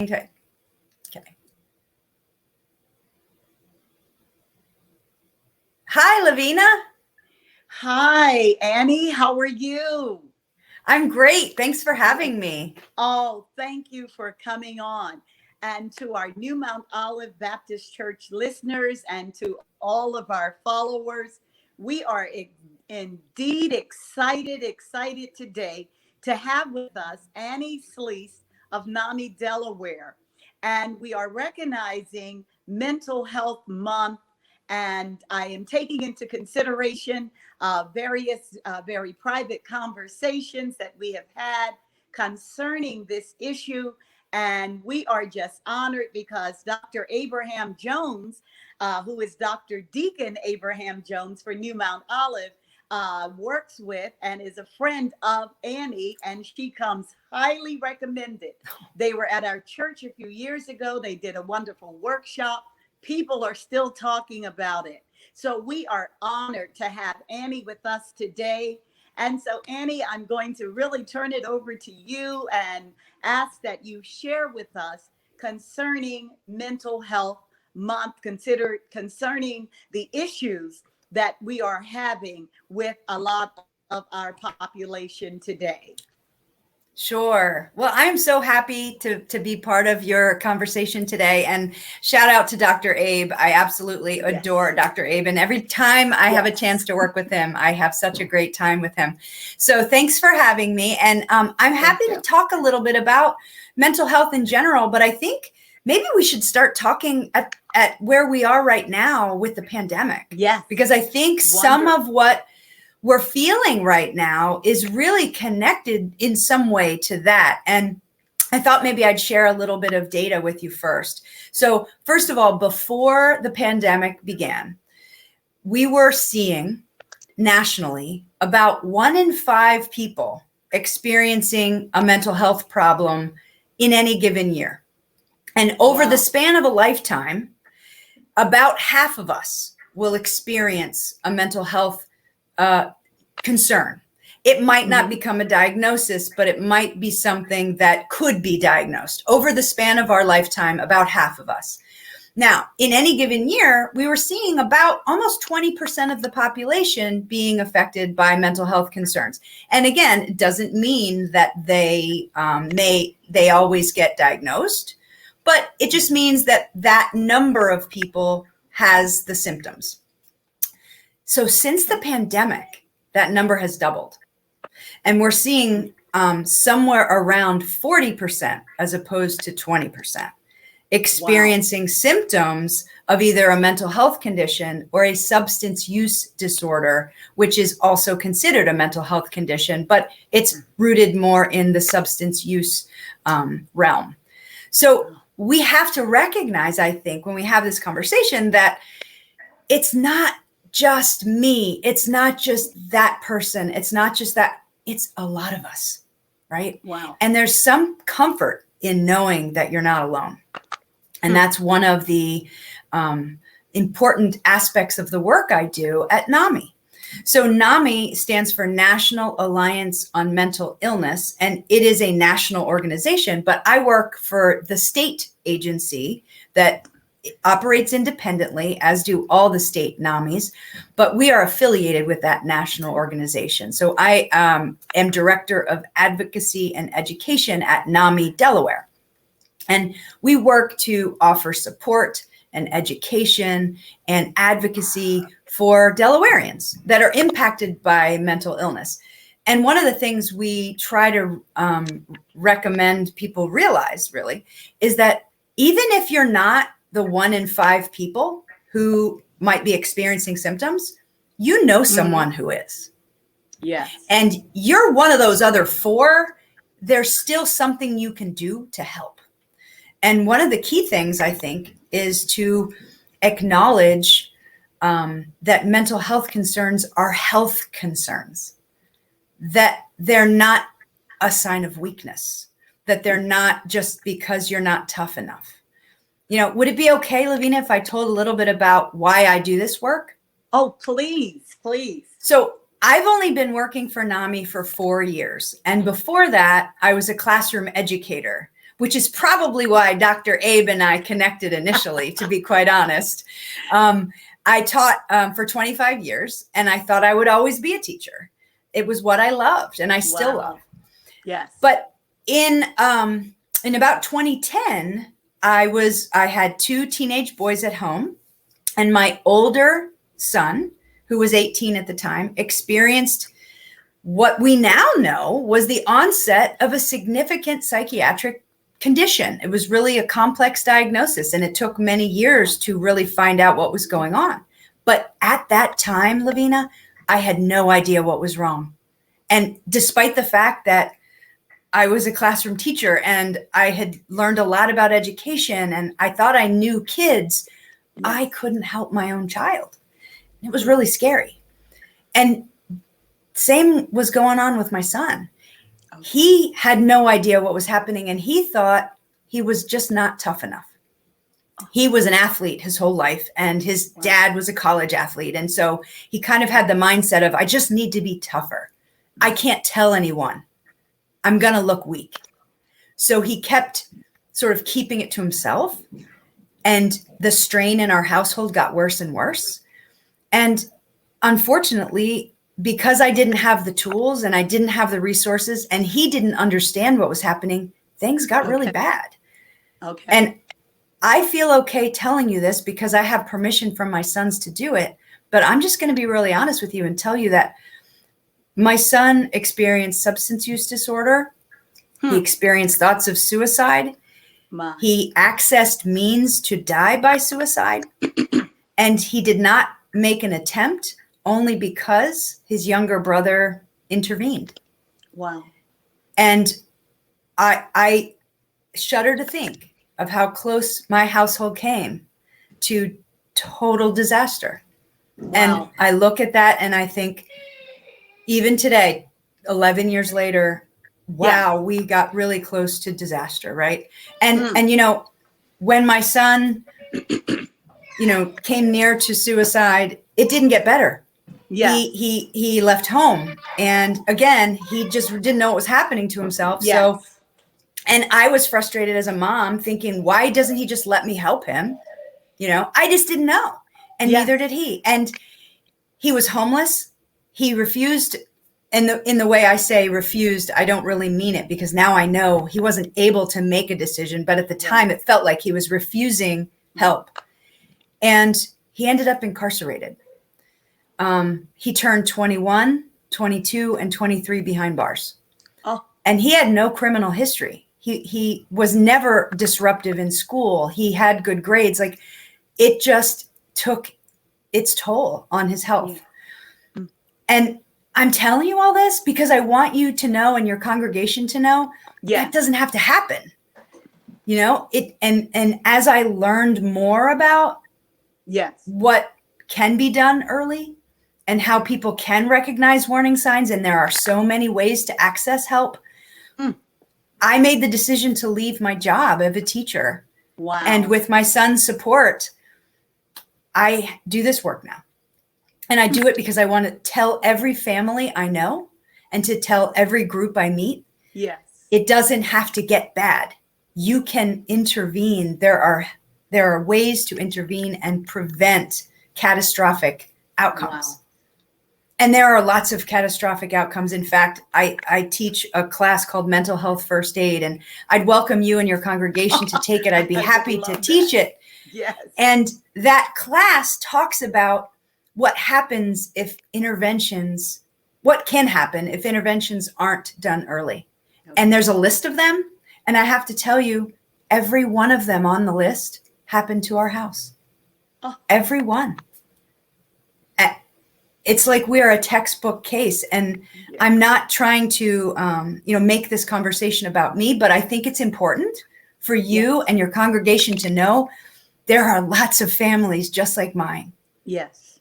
Okay. Okay. Hi, Lavina. Hi, Annie. How are you? I'm great. Thanks for having me. Oh, thank you for coming on. And to our New Mount Olive Baptist Church listeners and to all of our followers, we are indeed excited today to have with us Annie Slease of NAMI Delaware. And we are recognizing Mental Health Month. And I am taking into consideration various very private conversations that we have had concerning this issue. And we are just honored because Dr. Abraham Jones, who is Dr. Deacon Abraham Jones for New Mount Olive, works with and is a friend of Annie, and she comes highly recommended. They were at our church a few years ago. They did a wonderful workshop. People are still talking about it. So we are honored to have Annie with us today. And so, Annie, I'm going to really turn it over to you and ask that you share with us concerning Mental Health Month, concerning the issues that we are having with a lot of our population today. Sure. Well, I'm so happy to be part of your conversation today. And shout out to Dr. Abe. I absolutely adore Dr. Abe. And every time I have a chance to work with him, I have such a great time with him. So thanks for having me. And I'm happy to talk a little bit about mental health in general, but I think maybe we should start talking at where we are right now with the pandemic. Yes. Because I think some of what we're feeling right now is really connected in some way to that. And I thought maybe I'd share a little bit of data with you first. So first of all, before the pandemic began, we were seeing nationally about 1 in 5 people experiencing a mental health problem in any given year. And over the span of a lifetime, about half of us will experience a mental health concern. It might not become a diagnosis, but it might be something that could be diagnosed. Over the span of our lifetime, about half of us. Now, in any given year, we were seeing about almost 20% of the population being affected by mental health concerns. And again, it doesn't mean that they always get diagnosed, but it just means that that number of people has the symptoms. So since the pandemic, that number has doubled. And we're seeing somewhere around 40% as opposed to 20% experiencing symptoms of either a mental health condition or a substance use disorder, which is also considered a mental health condition, but it's rooted more in the substance use realm. So we have to recognize, I think, when we have this conversation that it's not just me. It's not just that person. It's not just that. It's a lot of us, right? Wow. And there's some comfort in knowing that you're not alone. And that's one of the important aspects of the work I do at NAMI. So NAMI stands for National Alliance on Mental Illness, and it is a national organization, but I work for the state agency that operates independently, as do all the state NAMIs, but we are affiliated with that national organization. So I am director of advocacy and education at NAMI Delaware. And we work to offer support and education and advocacy for Delawareans that are impacted by mental illness. And one of the things we try to recommend people realize really is that even if you're not the 1 in 5 people who might be experiencing symptoms, you know someone who is. Yes. And you're one of those other 4, there's still something you can do to help. And one of the key things, I think, is to acknowledge that mental health concerns are health concerns, that they're not a sign of weakness, that they're not just because you're not tough enough. You know, would it be okay, Lavina, if I told a little bit about why I do this work? Oh, please, please. So I've only been working for NAMI for 4 years. And before that, I was a classroom educator which is probably why Dr. Abe and I connected initially, to be quite honest. I taught for 25 years, and I thought I would always be a teacher. It was what I loved, and I still love. Yes. But in about 2010, I had 2 teenage boys at home, and my older son, who was 18 at the time, experienced what we now know was the onset of a significant psychiatric condition. It was really a complex diagnosis, and it took many years to really find out what was going on. But at that time, Lavina, I had no idea what was wrong. And despite the fact that I was a classroom teacher and I had learned a lot about education and I thought I knew kids, I couldn't help my own child. It was really scary. And same was going on with my son. He had no idea what was happening, and he thought he was just not tough enough. He was an athlete his whole life, and his dad was a college athlete. And so he kind of had the mindset of, I just need to be tougher. I can't tell anyone. I'm going to look weak. So he kept sort of keeping it to himself, and the strain in our household got worse and worse. And unfortunately, because I didn't have the tools and I didn't have the resources and he didn't understand what was happening, things got really bad. Okay. And I feel okay telling you this because I have permission from my sons to do it. But I'm just going to be really honest with you and tell you that my son experienced substance use disorder. He experienced thoughts of suicide. He accessed means to die by suicide. And he did not make an attempt, only because his younger brother intervened. Wow. And I shudder to think of how close my household came to total disaster. Wow. And I look at that and I think, even today, 11 years later, wow, we got really close to disaster, right? And you know, when my son, you know, came near to suicide, it didn't get better. Yeah. He left home, and again, he just didn't know what was happening to himself. Yes. So, and I was frustrated as a mom, thinking, why doesn't he just let me help him? You know, I just didn't know, and neither did he. And he was homeless. He refused, and in the way I say refused, I don't really mean it, because now I know he wasn't able to make a decision. But at the time, it felt like he was refusing help, and he ended up incarcerated. He turned 21, 22, and 23 behind bars. Oh. And he had no criminal history. He was never disruptive in school. He had good grades. Like, it just took its toll on his health. Yeah. And I'm telling you all this because I want you to know, and your congregation to know, that doesn't have to happen. You know, and as I learned more about what can be done early, and how people can recognize warning signs, and there are so many ways to access help, I made the decision to leave my job as a teacher. Wow. And with my son's support, I do this work now. And I do it because I want to tell every family I know, and to tell every group I meet, it doesn't have to get bad. You can intervene. There are ways to intervene and prevent catastrophic outcomes. Wow. And there are lots of catastrophic outcomes. In fact, I teach a class called Mental Health First Aid, and I'd welcome you and your congregation to take it. I'd be happy to teach it. Yes. And that class talks about what happens if interventions, what can happen if interventions aren't done early. Okay. And there's a list of them. And I have to tell you, every one of them on the list happened to our house. Oh. Every one. It's like we're a textbook case, and I'm not trying to, make this conversation about me, but I think it's important for you and your congregation to know there are lots of families just like mine,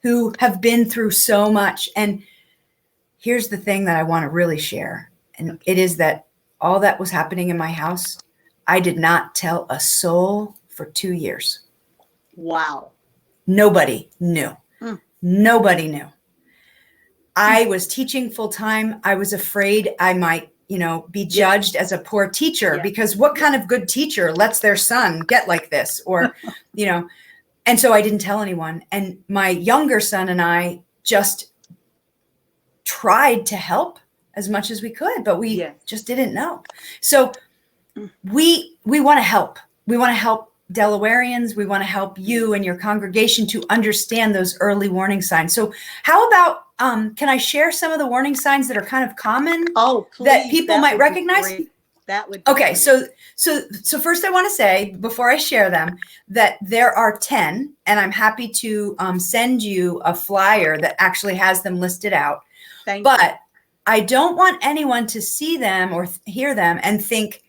who have been through so much. And here's the thing that I want to really share, and it is that all that was happening in my house, I did not tell a soul for 2 years. Wow. Nobody knew. Nobody knew. I was teaching full time. I was afraid I might be judged as a poor teacher, because what kind of good teacher lets their son get like this? Or, and so I didn't tell anyone. And my younger son and I just tried to help as much as we could, but we just didn't know. So we want to help. We want to help Delawareans. We want to help you and your congregation to understand those early warning signs. So how about, can I share some of the warning signs that are kind of common that people might recognize? That would be okay. great. So first I want to say, before I share them, that there are 10, and I'm happy to send you a flyer that actually has them listed out. Thank you. I don't want anyone to see them or hear them and think,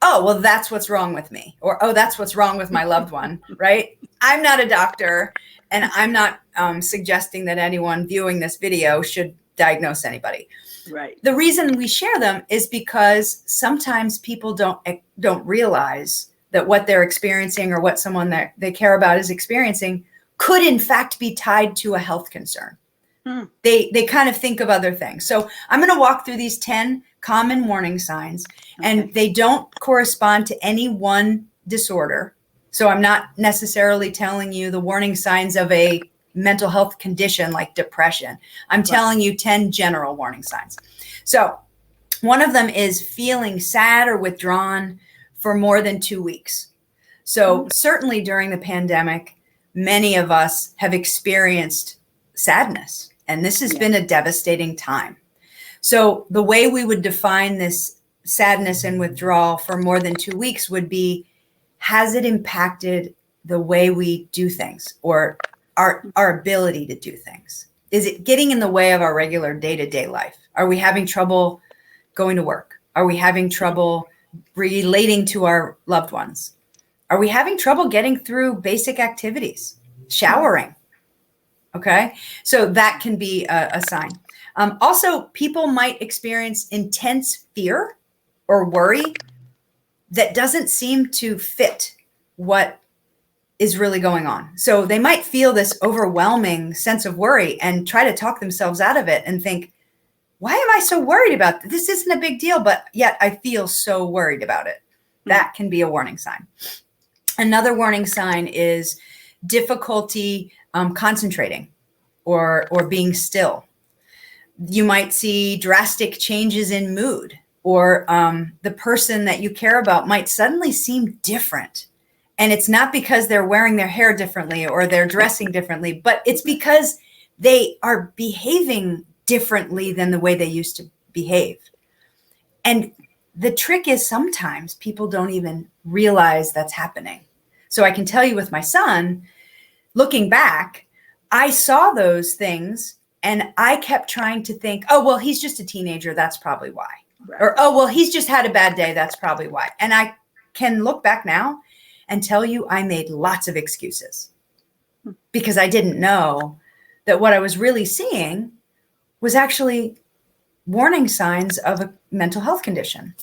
oh, well, that's what's wrong with me, or, oh, that's what's wrong with my loved one, right? I'm not a doctor, and I'm not suggesting that anyone viewing this video should diagnose anybody. Right. The reason we share them is because sometimes people don't realize that what they're experiencing or what someone that they care about is experiencing could in fact be tied to a health concern. They kind of think of other things. So I'm going to walk through these 10 common warning signs, and they don't correspond to any one disorder. So I'm not necessarily telling you the warning signs of a mental health condition like depression. I'm telling you 10 general warning signs. So one of them is feeling sad or withdrawn for more than 2 weeks. So certainly during the pandemic, many of us have experienced sadness, and this has been a devastating time. So the way we would define this sadness and withdrawal for more than 2 weeks would be, has it impacted the way we do things or our ability to do things? Is it getting in the way of our regular day-to-day life? Are we having trouble going to work? Are we having trouble relating to our loved ones? Are we having trouble getting through basic activities? Showering? Okay, so that can be a sign. Also, people might experience intense fear or worry that doesn't seem to fit what is really going on. So they might feel this overwhelming sense of worry and try to talk themselves out of it and think, why am I so worried about this? This isn't a big deal, but yet I feel so worried about it. That can be a warning sign. Another warning sign is difficulty concentrating or being still. You might see drastic changes in mood, or the person that you care about might suddenly seem different. And it's not because they're wearing their hair differently or they're dressing differently, but it's because they are behaving differently than the way they used to behave. And the trick is sometimes people don't even realize that's happening. So I can tell you with my son, looking back, I saw those things and I kept trying to think, oh, well, he's just a teenager. That's probably why. Right. Or, oh, well, he's just had a bad day. That's probably why. And I can look back now and tell you I made lots of excuses because I didn't know that what I was really seeing was actually warning signs of a mental health condition.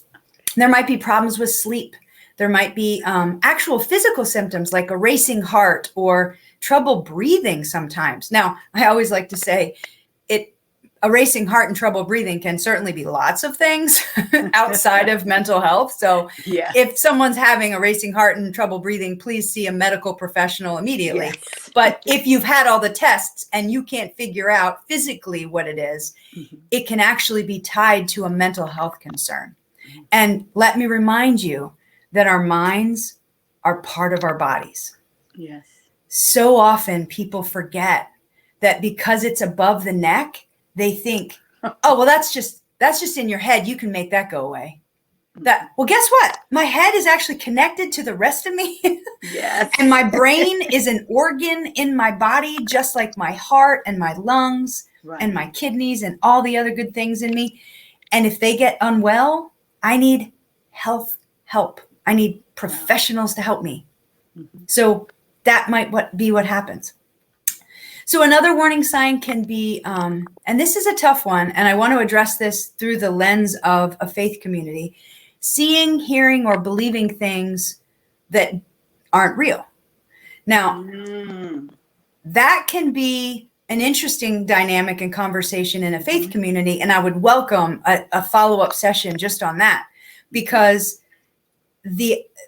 There might be problems with sleep. There might be actual physical symptoms like a racing heart or trouble breathing sometimes. Now, I always like to say a racing heart and trouble breathing can certainly be lots of things outside of mental health. So if someone's having a racing heart and trouble breathing, please see a medical professional immediately. Yes. But if you've had all the tests and you can't figure out physically what it is, it can actually be tied to a mental health concern. And let me remind you that our minds are part of our bodies. Yes. So often people forget that because it's above the neck, they think, oh, well, that's just in your head. You can make that go away. Well, guess what? My head is actually connected to the rest of me. Yes. And my brain is an organ in my body, just like my heart and my lungs and my kidneys and all the other good things in me. And if they get unwell, I need help. I need professionals to help me. So that might be what happens. So another warning sign can be, and this is a tough one, and I want to address this through the lens of a faith community, seeing, hearing, or believing things that aren't real. Now, that can be an interesting dynamic and conversation in a faith community. And I would welcome a follow-up session just on that, because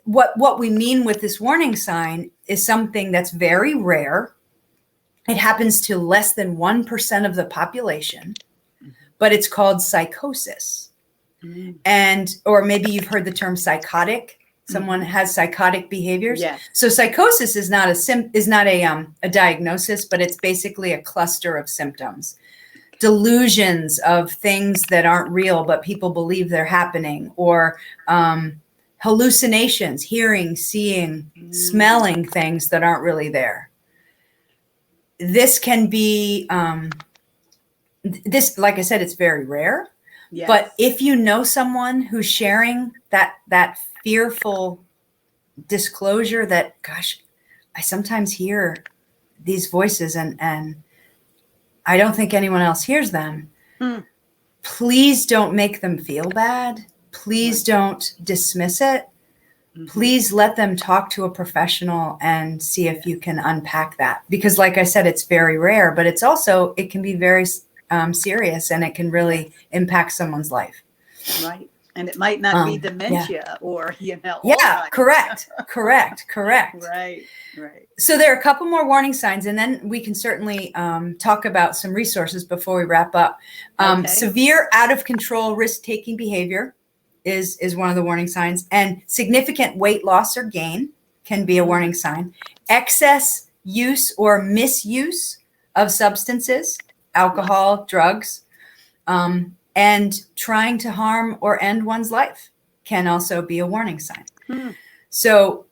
what we mean with this warning sign is something that's very rare. It happens to less than 1% of the population, but it's called psychosis. Or maybe you've heard the term psychotic. Someone has psychotic behaviors. Yes. So psychosis is not a diagnosis, but it's basically a cluster of symptoms, delusions of things that aren't real, but people believe they're happening, or hallucinations, hearing, seeing, smelling things that aren't really there. This can be, like I said, it's very rare. Yes. But if you know someone who's sharing that fearful disclosure that, gosh, I sometimes hear these voices and I don't think anyone else hears them, please don't make them feel bad. Please don't dismiss it. Please let them talk to a professional and see if you can unpack that. Because like I said, it's very rare, but it can be very serious, and it can really impact someone's life. Right. And it might not be dementia or, correct. Right. So there are a couple more warning signs, and then we can certainly talk about some resources before we wrap up. Severe out of control risk-taking behavior is one of the warning signs, and significant weight loss or gain can be a warning sign. Excess use or misuse of substances, alcohol, drugs, and trying to harm or end one's life can also be a warning sign. So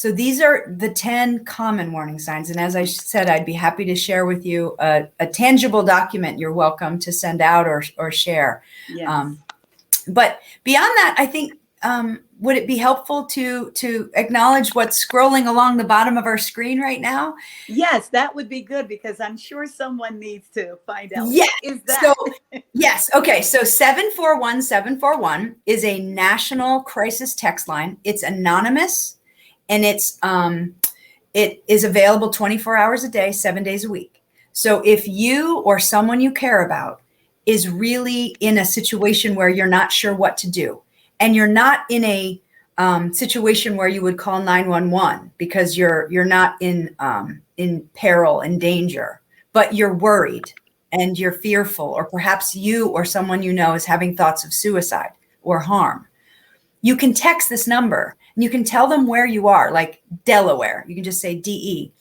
these are the 10 common warning signs. And as I said, I'd be happy to share with you a tangible document you're welcome to send out or share. Yes. But beyond that, I think, would it be helpful to acknowledge what's scrolling along the bottom of our screen right now? Yes, that would be good, because I'm sure someone needs to find out. Yes. What is that? So, yes. Okay. So 741-741 is a national crisis text line. It's anonymous, and it is available 24 hours a day, 7 days a week. So if you or someone you care about is really in a situation where you're not sure what to do, and you're not in a situation where you would call 911 because you're not in peril and danger, but you're worried and you're fearful, or perhaps you or someone you know is having thoughts of suicide or harm, you can text this number and you can tell them where you are, like Delaware. You can just say DE,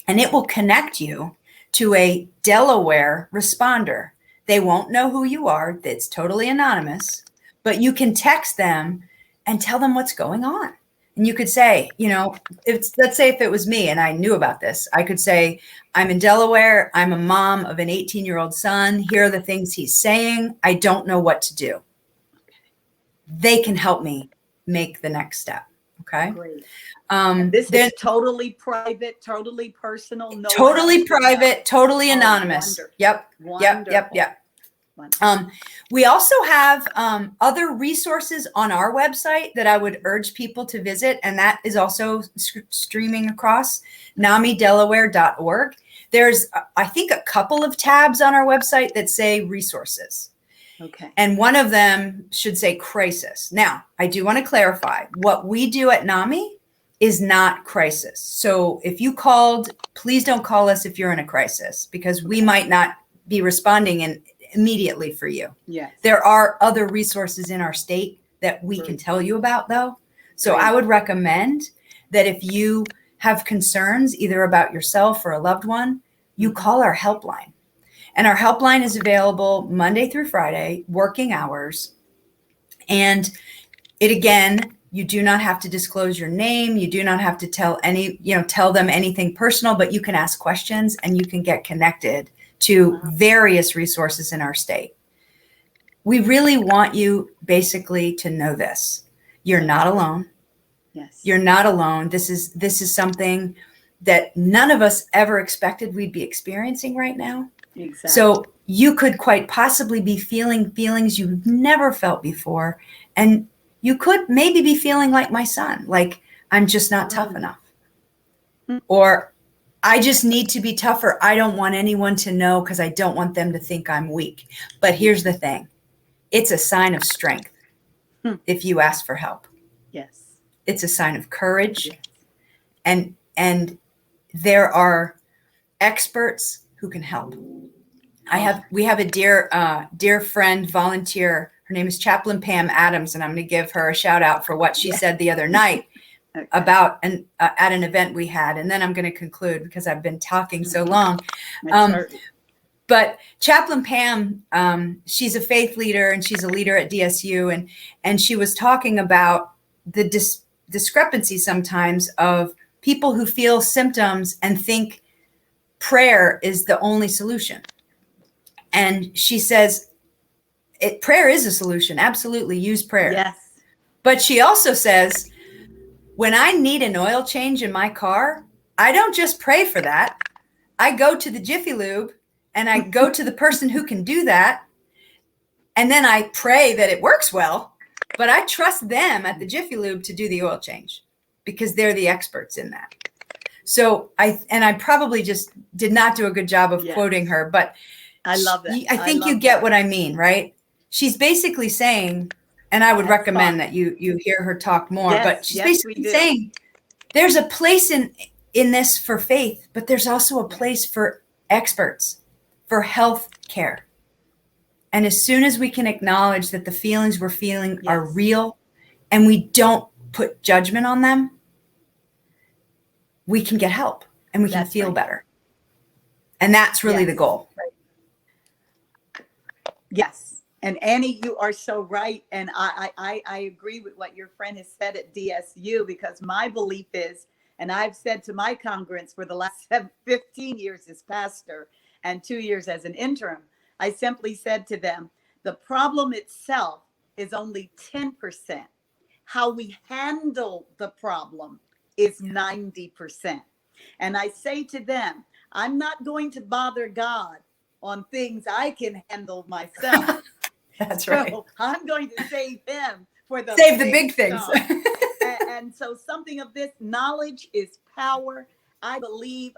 and it will connect you to a Delaware responder. They won't know who you are. It's totally anonymous, but you can text them and tell them what's going on. And you could say, let's say if it was me and I knew about this, I could say, I'm in Delaware. I'm a mom of an 18-year-old son. Here are the things he's saying. I don't know what to do. They can help me make the next step. Okay. Great. This is totally private, totally personal. Totally private, totally anonymous. Wonderful. Yep. We also have other resources on our website that I would urge people to visit, and that is also streaming across NAMIDelaware.org. There's, I think, a couple of tabs on our website that say resources. Okay. And one of them should say crisis. Now, I do want to clarify, what we do at NAMI is not crisis. So if you called, please don't call us if you're in a crisis, because we might not be responding immediately for you. Yes. There are other resources in our state that we can tell you about, though. So I would recommend that if you have concerns either about yourself or a loved one, you call our helpline. And our helpline is available Monday through Friday, working hours. And again, you do not have to disclose your name. You do not have to tell them anything personal, but you can ask questions and you can get connected to various resources in our state. We really want you basically to know this. You're not alone. Yes. You're not alone. This is something that none of us ever expected we'd be experiencing right now. Exactly. So you could quite possibly be feeling feelings you've never felt before. And you could maybe be feeling like my son, like I'm just not tough enough. Or I just need to be tougher. I don't want anyone to know because I don't want them to think I'm weak. But here's the thing. It's a sign of strength if you ask for help. Yes. It's a sign of courage. Yes. And there are experts who can help. We have a dear friend, volunteer. Her name is Chaplain Pam Adams, and I'm going to give her a shout out for what she said the other night about at an event we had. And then I'm going to conclude because I've been talking so long. But Chaplain Pam, she's a faith leader and she's a leader at DSU, and she was talking about the discrepancy sometimes of people who feel symptoms and think prayer is the only solution. And she says, prayer is a solution. Absolutely, use prayer. Yes. But she also says, when I need an oil change in my car, I don't just pray for that. I go to the Jiffy Lube and I go to the person who can do that. And then I pray that it works well, but I trust them at the Jiffy Lube to do the oil change because they're the experts in that. So I probably just did not do a good job of quoting her, but I love it. I think you get what I mean, right? She's basically saying, and I would recommend that you hear her talk more, but she's basically saying there's a place in this for faith, but there's also a place for experts, for health care. And as soon as we can acknowledge that the feelings we're feeling are real and we don't put judgment on them, we can get help and we can feel better. And that's really the goal. Yes. And Annie, you are so right. And I agree with what your friend has said at DSU, because my belief is, and I've said to my congregants for the last 15 years as pastor and 2 years as an interim, I simply said to them, the problem itself is only 10%. How we handle the problem is 90%. And I say to them, I'm not going to bother God on things I can handle myself. That's right. I'm going to save him for the big things. And so something of this knowledge is power. I believe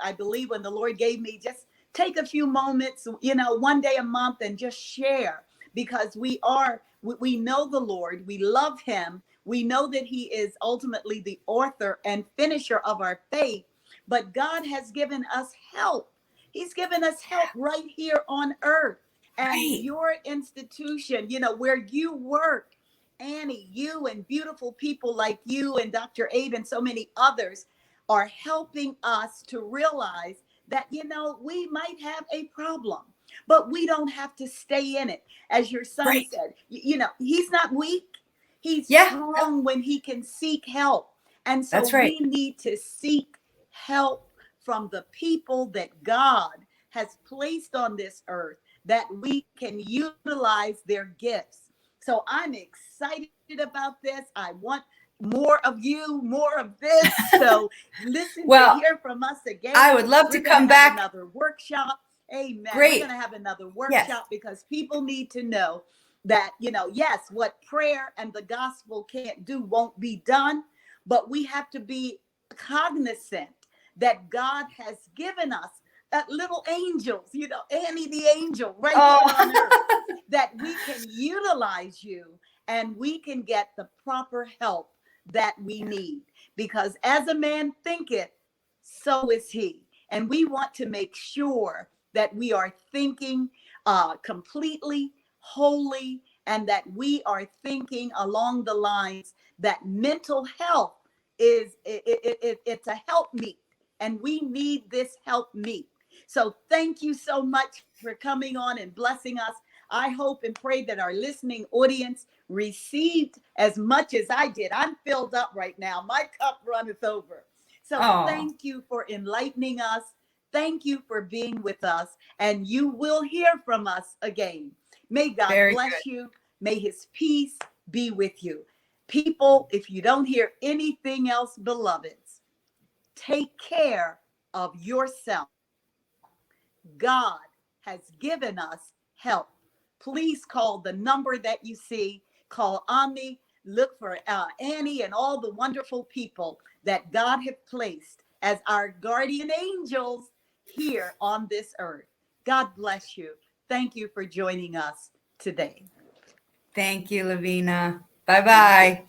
when the Lord gave me, just take a few moments, one day a month, and just share, because we know the Lord, we love him. We know that he is ultimately the author and finisher of our faith, but God has given us help. He's given us help right here on earth. And your institution, where you work, Annie, you and beautiful people like you and Dr. Abe and so many others are helping us to realize that, we might have a problem, but we don't have to stay in it. As your son said, he's not weak. He's strong when he can seek help. And so we need to seek help from the people that God has placed on this earth, that we can utilize their gifts. So I'm excited about this. I want more of you, more of this. So listen to hear from us again. I would love to come back. Another workshop. Amen. Great. We're going to have another workshop because people need to know that, yes, what prayer and the gospel can't do won't be done, but we have to be cognizant that God has given us little angels, Annie the angel right here on earth, that we can utilize you and we can get the proper help that we need. Because as a man thinketh, so is he. And we want to make sure that we are thinking completely, wholly, and that we are thinking along the lines that mental health it's a help meet, and we need this help meet. So thank you so much for coming on and blessing us. I hope and pray that our listening audience received as much as I did. I'm filled up right now. My cup runneth over. So thank you for enlightening us. Thank you for being with us. And you will hear from us again. May God bless you. May his peace be with you. People, if you don't hear anything else, beloveds, take care of yourself. God has given us help. Please call the number that you see. Call Omni. Look for Annie and all the wonderful people that God has placed as our guardian angels here on this earth. God bless you. Thank you for joining us today. Thank you, Lavina. Bye-bye.